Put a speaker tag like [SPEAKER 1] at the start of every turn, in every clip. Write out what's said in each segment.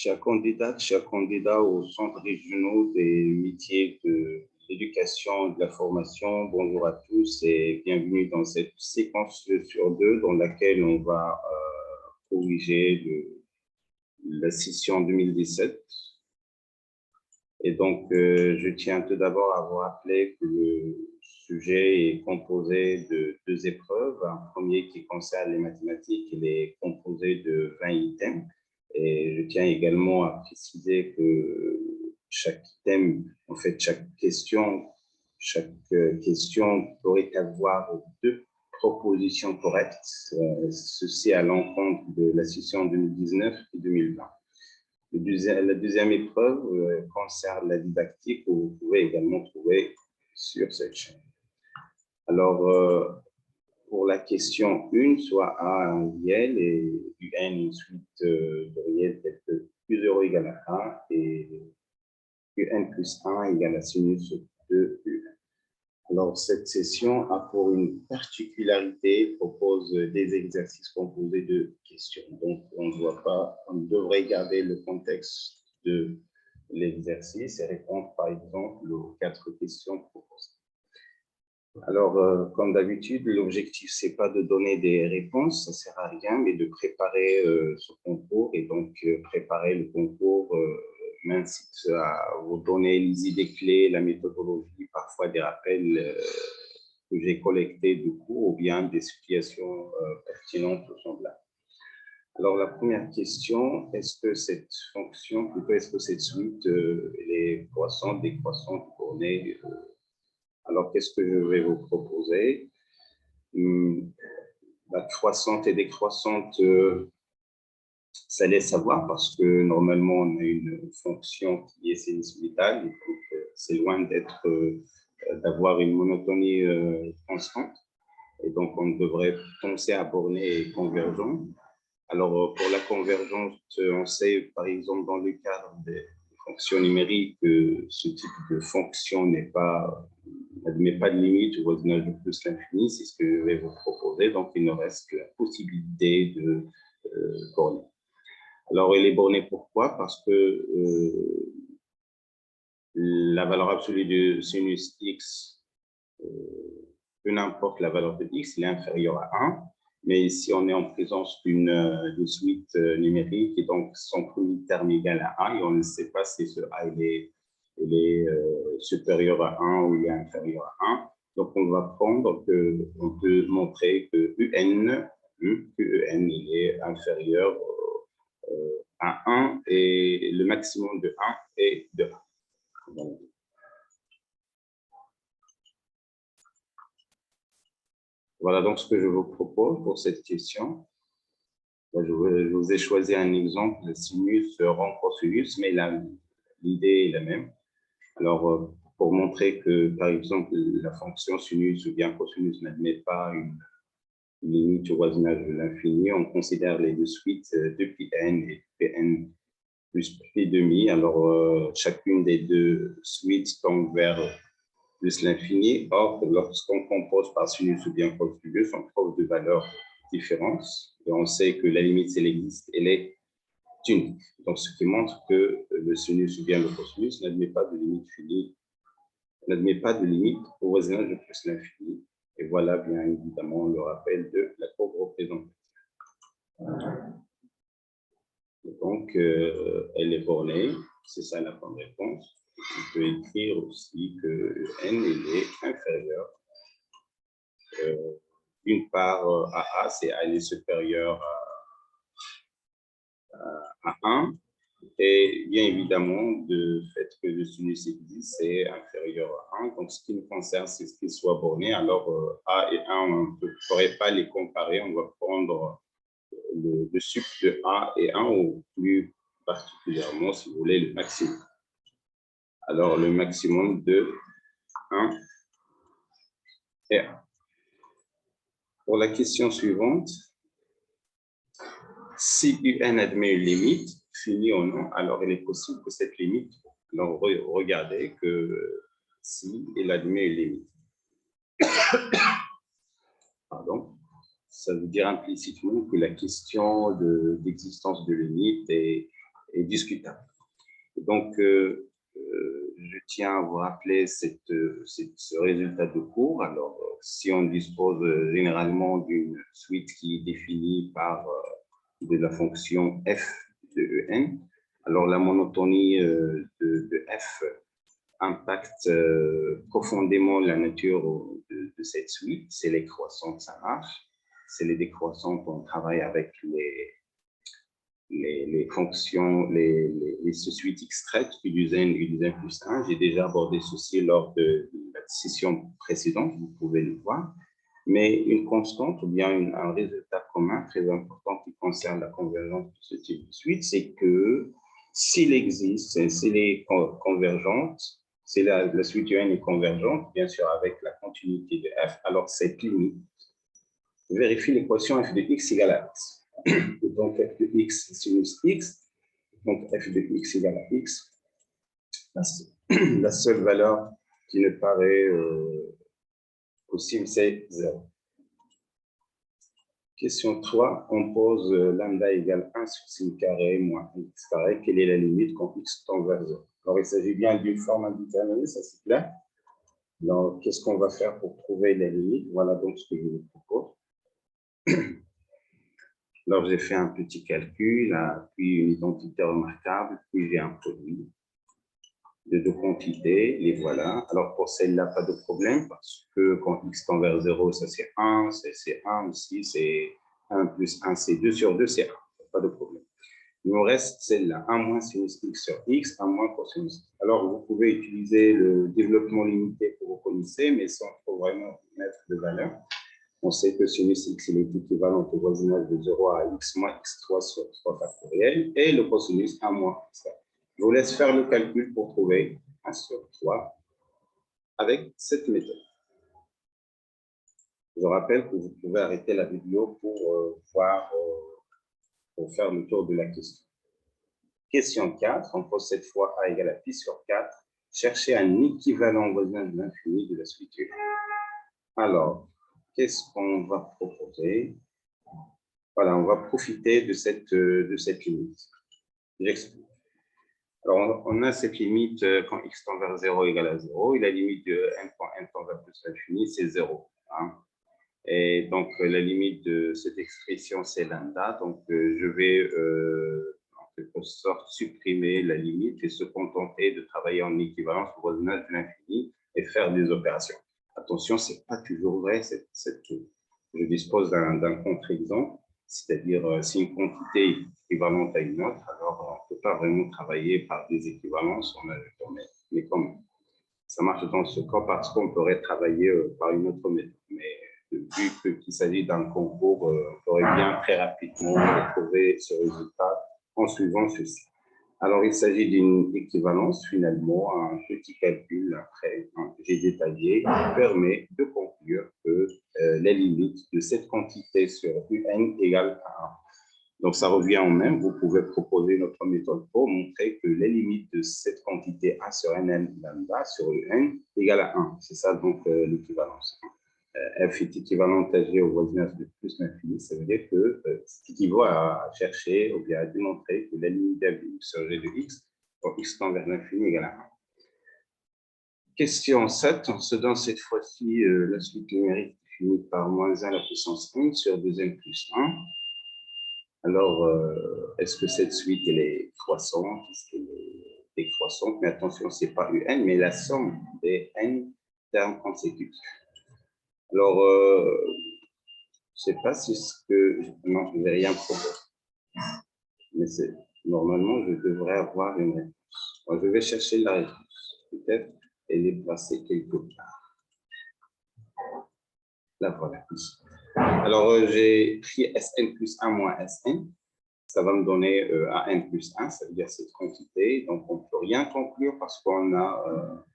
[SPEAKER 1] chers candidats aux centres régionaux des métiers de l'éducation et de la formation, bonjour à tous et bienvenue dans cette séquence sur 2 dans laquelle on va corriger la session 2017. Et donc, je tiens tout d'abord à vous rappeler que le sujet est composé de 2 épreuves. Un premier qui concerne les mathématiques, il est composé de 20 items. Et je tiens également à préciser que chaque thème, en fait, chaque question pourrait avoir 2 propositions correctes, ceci à l'encontre de la session 2019 et 2020. La deuxième épreuve concerne la didactique, que vous pouvez également trouver sur cette chaîne. Alors, pour la question 1, soit A un réel et UN une suite de réels tels que U0 égale à 1 et UN plus 1 égale à sinus de UN. Alors, cette session a pour une particularité, propose des exercices composés de questions. Donc, on devrait garder le contexte de l'exercice et répondre, par exemple, aux 4 questions proposées. Alors, comme d'habitude, l'objectif, ce n'est pas de donner des réponses, ça ne sert à rien, mais de préparer ce concours. Et donc, préparer le concours m'incite à vous donner les idées clés, la méthodologie, parfois des rappels que j'ai collectés du cours, ou bien des situations pertinentes ou semblables. Alors, la première question, est-ce que cette fonction, plutôt est-ce que cette suite, elle est croissante, décroissante, bornée alors, qu'est-ce que je vais vous proposer? La croissante et décroissante, ça laisse savoir parce que normalement, on a une fonction qui est sinusoïdale, donc c'est loin d'avoir une monotonie constante. Et donc, on devrait penser à borné et convergent. Alors, pour la convergence, on sait, par exemple, dans le cadre des fonctions numériques, que ce type de fonction n'admet pas de limite au voisinage de plus l'infini, c'est ce que je vais vous proposer. Donc, il nous reste la possibilité de borner. Alors, elle est bornée pourquoi? Parce que la valeur absolue de sinus x, peu n'importe la valeur de x, elle est inférieure à 1. Mais ici, on est en présence d'une suite numérique et donc son premier terme égal à 1 et on ne sait pas si ce A est supérieur à 1 ou il est inférieur à 1. Donc, on va prendre on peut montrer que UN il est inférieur à 1 et le maximum de 1 est de 1. Voilà donc ce que je vous propose pour cette question. Je vous ai choisi un exemple de sinus rond cosinus, mais l'idée est la même. Alors, pour montrer que, par exemple, la fonction sinus ou bien cosinus n'admet pas une limite au voisinage de l'infini, on considère les 2 suites 2πn et pn plus p demi. Alors, chacune des 2 suites tend vers plus l'infini. Or, lorsqu'on compose par sinus ou bien cosinus, on trouve 2 valeurs différentes. Et on sait que la limite, si elle existe, elle est unique. Donc, ce qui montre que le sinus ou bien le cosinus n'admet pas de limite finie, n'admet pas de limite au voisinage de plus l'infini. Et voilà, bien évidemment, le rappel de la courbe représentative. Donc, elle est bornée, c'est ça la bonne réponse. On peut écrire aussi que n est inférieur. D'une part, à A, c'est A est supérieur à 1. Et bien évidemment, le fait que le sinus existe, c'est inférieur à 1. Donc, ce qui nous concerne, c'est ce qu'il soit borné. Alors, A et 1, on ne pourrait pas les comparer. On va prendre le sup de A et 1, ou plus particulièrement, si vous voulez, le maximum. Alors, le maximum de 1 et 1. Pour la question suivante, si UN admet une limite, finie ou non, alors il est possible que cette limite, alors regardez que si il admet une limite, pardon, ça veut dire implicitement que la question d'existence de limite est est discutable. Donc, je tiens à vous rappeler ce résultat de cours. Alors, si on dispose généralement d'une suite qui est définie par de la fonction f de En, alors la monotonie de f impacte profondément la nature de cette suite. C'est les croissantes, ça marche. C'est les décroissantes, on travaille avec les fonctions, les suites extraites, UDN plus 1. J'ai déjà abordé ceci lors de la session précédente, vous pouvez le voir. Mais une constante ou bien un résultat commun très important qui concerne la convergence de ce type de suite, c'est que s'il existe, s'il est convergente, si la suite UN est convergente, bien sûr avec la continuité de F, alors cette limite vérifie l'équation f de x égale à x. Et donc f de x sinus x, donc f de x égale à x, la seule valeur qui ne paraît possible, c'est 0. Question 3, on pose lambda égale 1 sur sin carré moins x carré. Quelle est la limite quand x tend vers 0? Alors, il s'agit bien d'une forme indéterminée, ça c'est clair. Alors, qu'est-ce qu'on va faire pour trouver la limite? Voilà donc ce que je vous propose. Alors, j'ai fait un petit calcul, puis une identité remarquable, puis j'ai un produit de deux quantités, les voilà. Alors, pour celle-là, pas de problème, parce que quand x tend vers 0, ça c'est 1, c'est 1, ici c'est 1 plus 1, c'est 2 sur 2, c'est 1, pas de problème. Il nous reste celle-là, 1 moins sinus x sur x, 1 moins cosinus x. Alors, vous pouvez utiliser le développement limité que vous connaissez, mais sans trop vraiment mettre de valeur. On sait que sinus x est équivalent au voisinage de 0 à x moins x3 sur 3 factoriel, et le cosinus 1 moins x. Je vous laisse faire le calcul pour trouver 1 sur 3 avec cette méthode. Je rappelle que vous pouvez arrêter la vidéo pour pour faire le tour de la question. Question 4, on pose cette fois a égale à pi sur 4. Chercher un équivalent voisin de l'infini de la suite. Alors, qu'est-ce qu'on va proposer? Voilà, on va profiter de cette limite. J'explique. Alors, on a cette limite quand x tend vers 0 égale à 0, et la limite de n quand n tend vers plus l'infini, c'est 0. Hein. Et donc, la limite de cette expression, c'est lambda. Donc, je vais en quelque sorte supprimer la limite et se contenter de travailler en équivalence au voisinage de l'infini et faire des opérations. Attention, ce n'est pas toujours vrai. Je dispose d'un contre-exemple, c'est-à-dire si une quantité est équivalente à une autre, alors on ne peut pas vraiment travailler par des équivalences en ajoutant, mais quand même. Ça marche dans ce cas parce qu'on pourrait travailler par une autre méthode. Mais vu qu'il s'agit d'un concours, on pourrait bien très rapidement retrouver ce résultat en suivant ceci. Alors, il s'agit d'une équivalence, finalement, un petit calcul après, j'ai détaillé, qui permet de conclure que la limite de cette quantité sur UN égale à 1. Donc, ça revient au même. Vous pouvez proposer notre méthode pour montrer que la limite de cette quantité A sur NN lambda sur UN égale à 1. C'est ça, donc, l'équivalence. F est équivalente à G au voisinage de plus l'infini. Ça veut dire que c'est équivaut à chercher ou bien à démontrer que la limite de sur G de X pour X tend vers l'infini égale à 1. Question 7. On se donne cette fois-ci la suite numérique définie par moins 1 à la puissance 1 sur 2n plus 1. Alors, est-ce que cette suite, elle est croissante? Est-ce qu'elle est décroissante? Mais attention, ce n'est pas UN, mais la somme des n termes consécutifs. Alors, je ne sais pas si ce que... Non, je ne vais rien proposer. Mais normalement, je devrais avoir une réponse. Alors, je vais chercher la réponse. Peut-être elle est placée quelque part. Là, voilà. Alors, j'ai pris Sn plus 1 moins Sn. Ça va me donner AN plus 1, ça veut dire cette quantité. Donc, on ne peut rien conclure parce qu'on a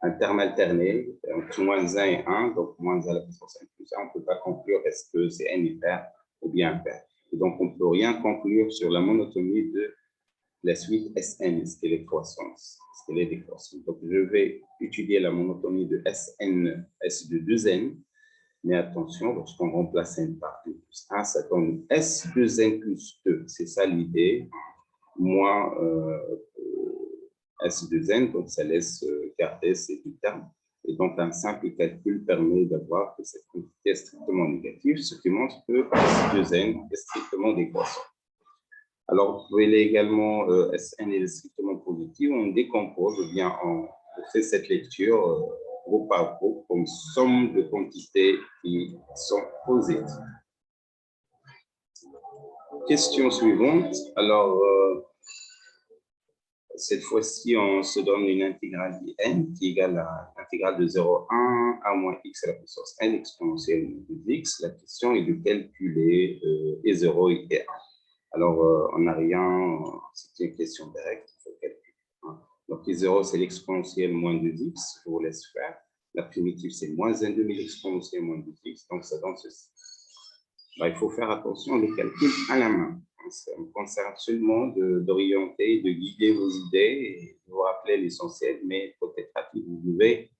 [SPEAKER 1] un terme alterné entre moins 1 et 1, donc moins 1 à la puissance n plus 1. On ne peut pas conclure est-ce que c'est n impair ou bien impair. Et donc, on ne peut rien conclure sur la monotonie de la suite Sn. Est-ce qu'elle est croissante? Est-ce qu'elle est décroissante? Donc, je vais étudier la monotonie de Sn, S de 2n. Mais attention, lorsqu'on remplace n par 2 plus 1, ça donne S2n plus 2. C'est ça l'idée. moins S2N, donc ça laisse garder ces deux termes. Et donc, un simple calcul permet d'avoir que cette quantité est strictement négative, ce qui montre que S2N est strictement décroissant. Alors, vous pouvez également, Sn est strictement positif, on décompose, ou bien on fait cette lecture groupe par groupe comme somme de quantités qui sont positives. Question suivante. Alors, cette fois-ci, on se donne une intégrale n qui est égale à l'intégrale de 0,1 à moins x à la puissance n exponentielle de x. La question est de calculer E0 et E1. Alors, on n'a rien, c'est une question directe, il faut calculer. Hein. Donc, E0, c'est l'exponentielle moins 2x, je vous laisse faire. La primitive, c'est moins 1 demi l'exponentielle moins 2x, donc ça donne ceci. Ben, il faut faire attention aux calculs à la main. Ça me concerne seulement d'orienter, de guider vos idées et de vous rappeler l'essentiel, mais peut-être rapide, vous devez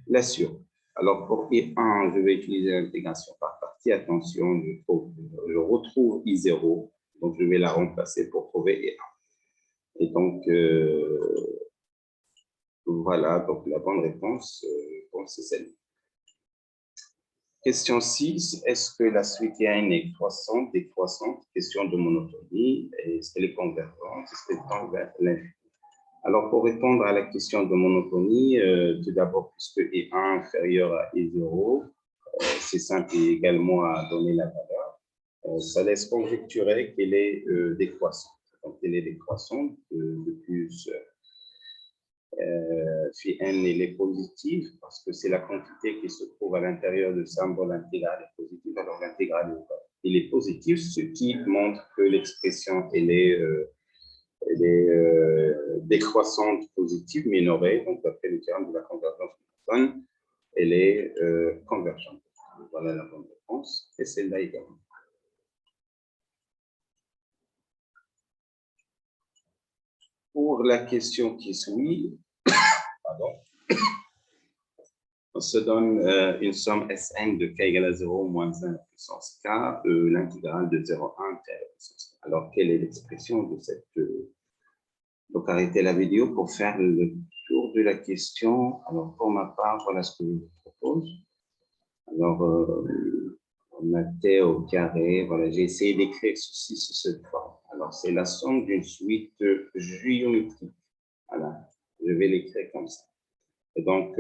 [SPEAKER 1] l'assurer. Alors, pour I1, je vais utiliser l'intégration par partie. Attention, je retrouve I0, donc je vais la remplacer pour trouver I1. Et donc, voilà, donc la bonne réponse, c'est celle-là. Question 6, est-ce que la suite n est croissante, décroissante? Question de monotonie. Est-ce qu'elle est convergente? Est-ce qu'elle tend vers l'infini? Alors, pour répondre à la question de monotonie, tout d'abord, puisque E1 inférieur à E0, c'est simple également à donner la valeur. Ça laisse conjecturer qu'elle est décroissante. Donc, elle est décroissante de plus... phi n, elle est positive parce que c'est la quantité qui se trouve à l'intérieur de symbole intégral est positive, alors l'intégrale est positive, ce qui montre que l'expression elle est décroissante positive minorée, donc d'après le terme de la convergence de Newton, elle est convergente. Voilà la bonne réponse, et celle-là également. Pour la question qui suit, pardon, on se donne une somme Sn de k égale à 0 moins 1 à la puissance k, l'intégrale de 0 à 1 k à la puissance k. Alors, quelle est l'expression de cette... Donc, arrêtez la vidéo pour faire le tour de la question. Alors, pour ma part, voilà ce que je vous propose. Alors, on a t au carré. Voilà, j'ai essayé d'écrire ceci sous cette forme. Alors, c'est la somme d'une suite géométrique. Voilà, je vais l'écrire comme ça. Et donc,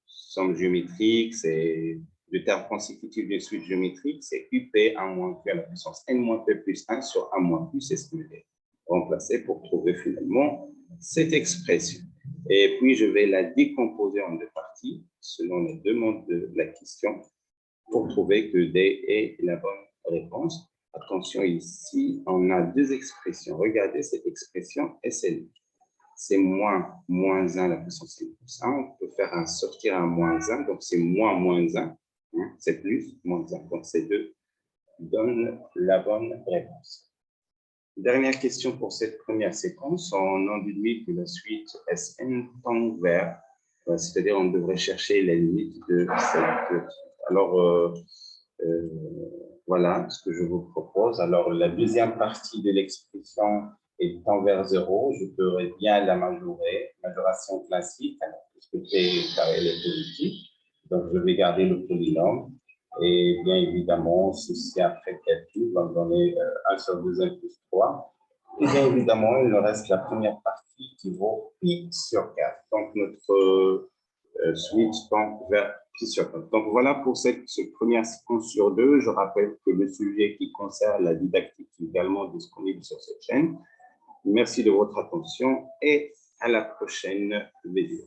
[SPEAKER 1] somme géométrique, c'est le terme consécutif d'une suite géométrique, c'est UP 1 moins Q à la puissance N moins P plus 1 sur 1 moins Q, c'est ce que je vais remplacer pour trouver finalement cette expression. Et puis, je vais la décomposer en deux parties selon les demandes de la question pour trouver que D est la bonne réponse. Attention, ici, on a deux expressions. Regardez cette expression et celle-là. C'est moins 1 à la puissance n plus 1. On peut faire sortir un moins 1, donc c'est moins 1. Hein, c'est plus, moins 1. Donc ces deux donnent la bonne réponse. Dernière question pour cette première séquence. On en déduit que la suite Sn tend vers, c'est-à-dire on devrait chercher la limite de cette... Alors, voilà ce que je vous propose. Alors, la deuxième partie de l'expression et tend vers 0, je pourrais bien la majorer, majoration classique, puisque t carré est positif. Donc, je vais garder le polynôme. Et bien évidemment, ceci après calcul va me donner 1 sur 2n plus 3. Et bien évidemment, il nous reste la première partie qui vaut pi sur 4. Donc, notre suite tend vers pi sur 4. Donc, voilà pour cette première séquence sur 2. Je rappelle que le sujet qui concerne la didactique est également disponible sur cette chaîne. Merci de votre attention et à la prochaine vidéo.